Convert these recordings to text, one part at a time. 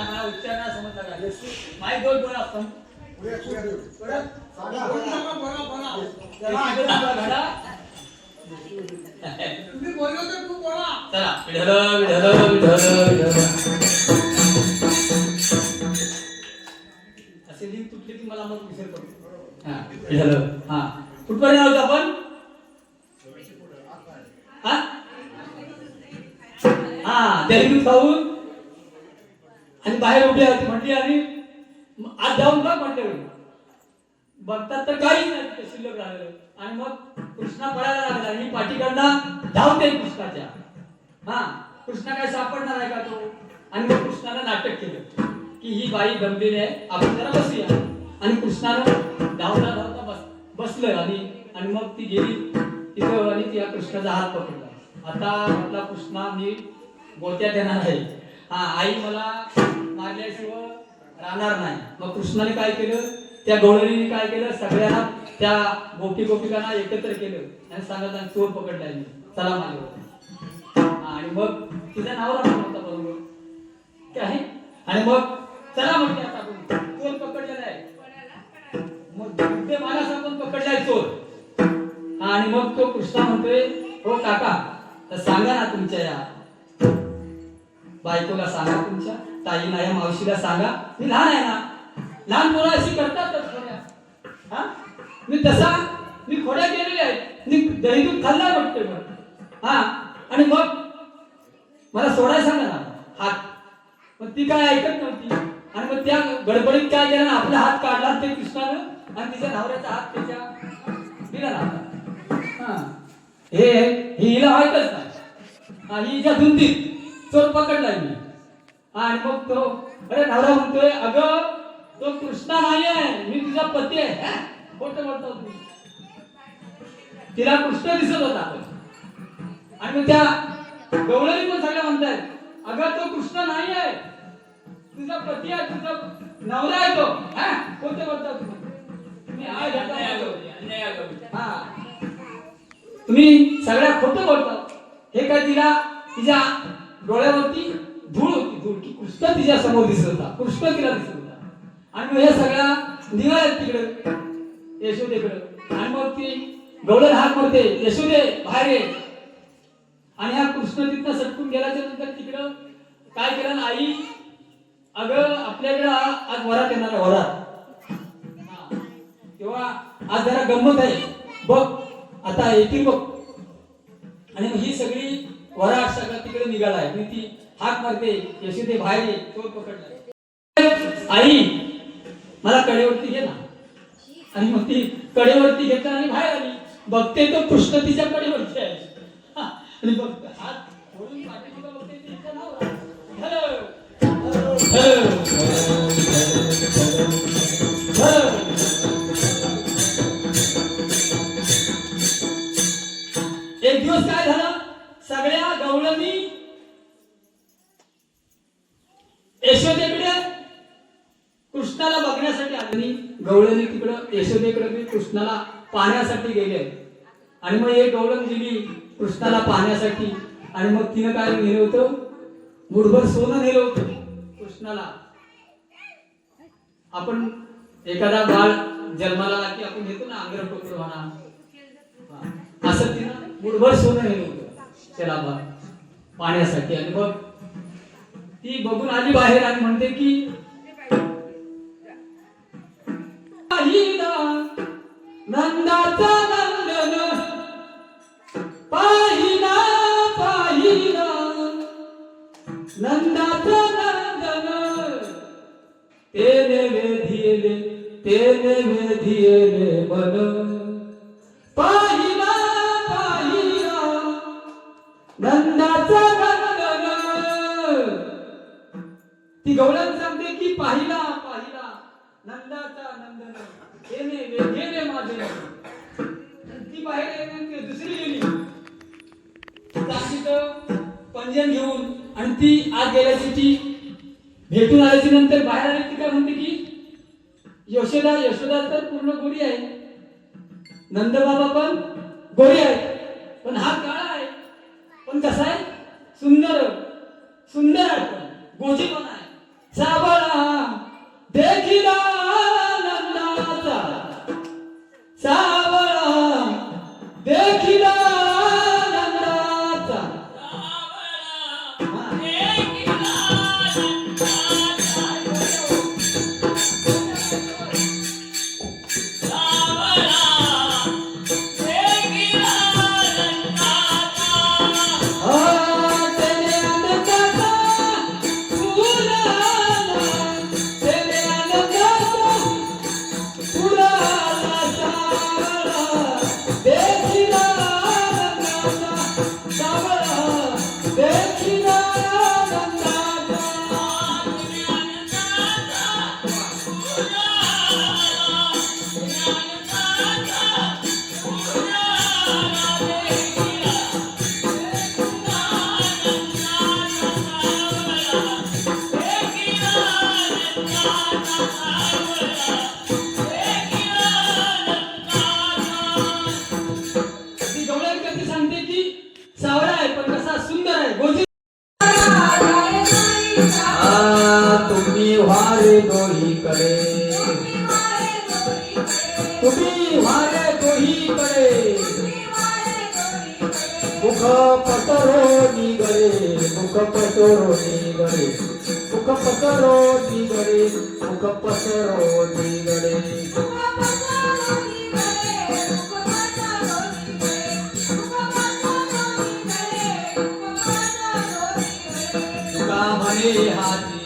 मला उच्चार नाही समजला का माईक दोन बोला असतो तुम्ही बोललो तर तू बोला. चला विठल विठल विठल विठल असे लिंक तुटले की मला मग विसर पडतो. हा विठल हा कुठपर्यंत आहोत आपण? हा हा तेलगू खाऊन आणि बाहेर उभी होती म्हटली आणि आज जाऊन बघ म्हटले बघतात तर काहीच नाही शिल्लक राहिलं. आणि मग कृष्णा पळायला लागला आणि पाठीकडनं धावते कृष्णाच्या. हा कृष्णा काय सापडणार आहे का तो? आणि मग कृष्णानं नाटक केलं की ही बाई दमलेली आहे, आपण जरा बसूया. आणि कृष्णानं धावता धावता बसलं आणि मग ती गेली तिथं आणि त्या कृष्णाचा हात पकडला. आता म्हटला कृष्णा मी गोत्यात येणार आहे. हा आई मला मारल्याशिवाय राहणार नाही. मग कृष्णाने काय केलं, त्या गवळणीने काय केलं, सगळ्यांना त्या गोपिकांना एकत्र केलं आणि सांगितलं चोर पकडलाय मी, चला माझ्यावर. आणि मग तिचा नवरा पण होता बरोबर काय. आणि मग चला म्हटलं आता आपण चोर पकडलेला आहे. मग ते मला आपण पकडलाय चोर. आणि मग तो कृष्णा म्हणतोय हो काका तर सांगा ना तुमच्या या बायकोला सांगा, तुमच्या ताईला या मावशीला सांगा, मी लहान आहे ना, लहान मुलं अशी करतातच खोड्या. हा मी खोड्या केलेल्या आहेत, मी दही दूध खाल्ला वाटतोय मग. हा आणि मग मला सोडायला सांगा ना हात. मग ती काय ऐकत नव्हती आणि मग त्या गडबडीत काय केलं ना आपला हात काढला ते कृष्णानं आणि तिच्या नवऱ्याचा हात त्याच्या दिला ना. हा हे हिला माहितच नाही. ही हिच्या धुंदीत चोर पकडलाय मी. आणि मग तो अरे नवरा म्हणतोय अगं तो कृष्णा नाही आहे, मी तुझा पती आहे. खोटं बोलतो तुम्ही. तिला कृष्ण दिसत होता. आणि मग त्या गवळणी पण सगळ्या म्हणतायत अगं तो कृष्ण नाही आहे, तुझा पती आहे, तुझा नवरा आहे तो. खोटं बोलता तुम्ही हा तुम्ही सगळ्या खोटं बोलता. हे काय तिच्या डोळ्यावरती धूळ होती, धूळ की कृष्ण तिच्या समोर दिसत होता, कृष्ण तिला दिसत होता. आणि मग हे सगळ्या निघाल्यात तिकडे यशोदेकडे. आणि मग ती गवळण हाक मारते यशोदे बाहेर ये. आणि हा कृष्ण तिथनं सटकून गेल्याच्या नंतर तिकडं काय केलं आई अगं आपल्याकडे आज वरात येणार आहे, वरात. तेव्हा आज जरा गंमत आहे बघ, आता येतील बघ. आणि मग ही सगळी वरात सगळं तिकडे निघालाय. मी ती हाक मारते यशोदे बाहेर ये, चोर पकडलाय. आई मला कडेवरती घे ना. आणि मग ती कडेवरती घेतला आणि बाहेर आली. बघते तो कृष्ण तिच्या कडेवरती आहे. आणि बघ हात ओढून पाठीला बघते तिचं नाव हॅलो एक दिवस काय झालं, सगळ्या गवळणी यशोदेकडे कृष्णाला बघण्यासाठी आली. गवळणी तिकडं यशोदेकडे कृष्णाला पाहण्यासाठी गेले. आणि मग एक गवळण गेली कृष्णाला पाहण्यासाठी. आणि मग तिनं काय नेलं होतं, मुठभर सोनं नेलं होतं कृष्णाला. आपण एखादा बाळ जन्माला आला की आपण घेतो ना अंगरटोकर म्हणा, असं तिनं मुठभर सोनं नेलं होतं त्याला पाहण्यासाठी. आणि मग ती बघून आली बाहेर आणि म्हणते की नंदाचा नंदन पाहिला पाहिला नंदाचा नंदन तेने वेधिले मन पाहिला पाहिला नंदाचा नंदन. ती गवळण सांगते की पाहिला पाहिला नंदाचा नंदन तेने वेधिले माझे. ती बाहेर येण्याची दुसरी गेली पंजन घेऊन. आणि ती आत गेल्याची ती भेटून आल्याची नंतर बाहेर आली. ती काय म्हणते की यशोदा तर पूर्ण गोरी आहे, नंदबाबा पण गोरी आहे, पण हा काळा आहे. पण कसा आहे, सुंदर सुंदर आहे, पण गोजी पण आहे. सावळा देखिला नंदाचा सावळा देखिला नंदाचा तेने आनंदाचा फुलाला तेने आनंदाचा फुलाला सावळा देखिला नंदाचा सावळा देखिला नंदाचा ती गवळण कधी सांगते की सावळा आहे पण कसा सुंदर आहे गोजी तुम्ही वारे दोहीकडे तुम्ही वारे दोहीकडे मुख पसरो निगरे मुख पसरो निगरे मुख पसरो निगरे मुख पसरो निगरे तुका म्हणे हाती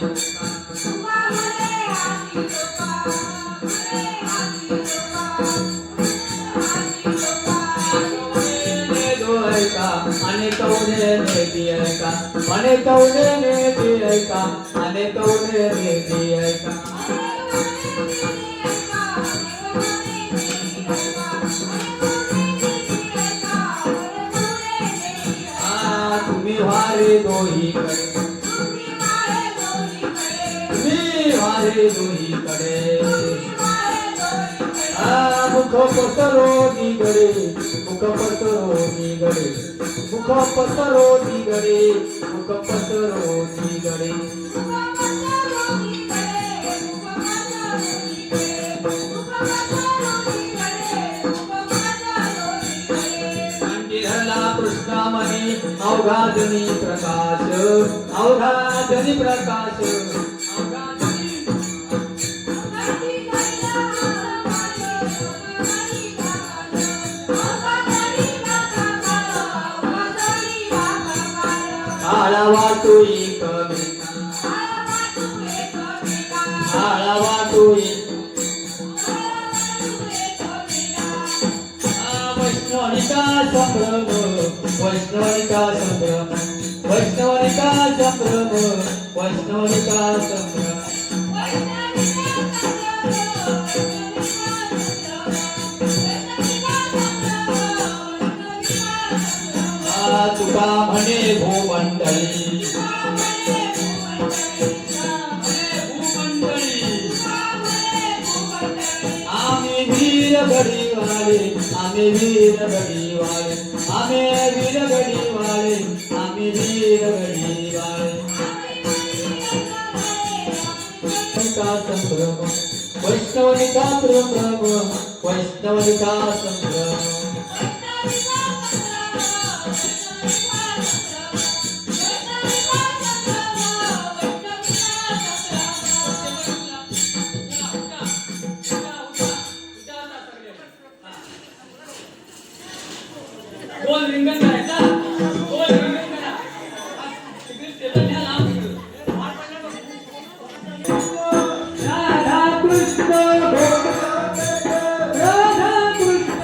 आणि कौने नेती ऐका म्हणे कौने नेती ऐका आणि कौने नेती ऐका तुम्ही वारे दोहीकडे तुम्ही वारे दोहीकडे मुख पसरो निगरे मुख पसरो निगरे मुख पसरो निगरे मुख पसरो निगरे कंठीधरला कृष्णामणी अवघादनी प्रकाश अवघादनी प्रकाश अवघादनी आळा वाटोई कविता आळा वाटोई वैष्णविका संभ्रम वैष्णविका संभ्रम वैष्णविका संभ्रम वैष्णविका संभ्रम तुका म्हणे भूमंडळी आम्ही वीर गडीवाळे आम्ही वीर गडीवाळे आम्ही वीर गडीवाळे आम्ही वीर गडीवाळे का संभ्रम वैष्णविका संभ्रम वैष्णविका संभ्रम गोल रिंगण करायचा गोल रिंगण करा तिकडे टेबल घ्या लांब राधा कृष्ण राधा कृष्ण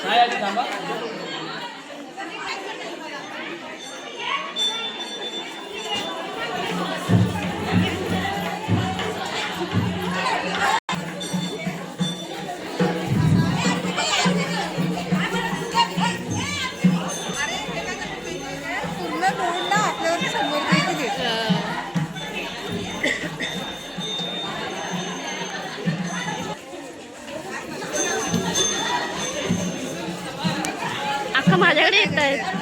काय आधी थांबा. पूर्ण रोड ना आपल्यावर समोर द्यायची अख्खा माझ्याकडे येत आहेत.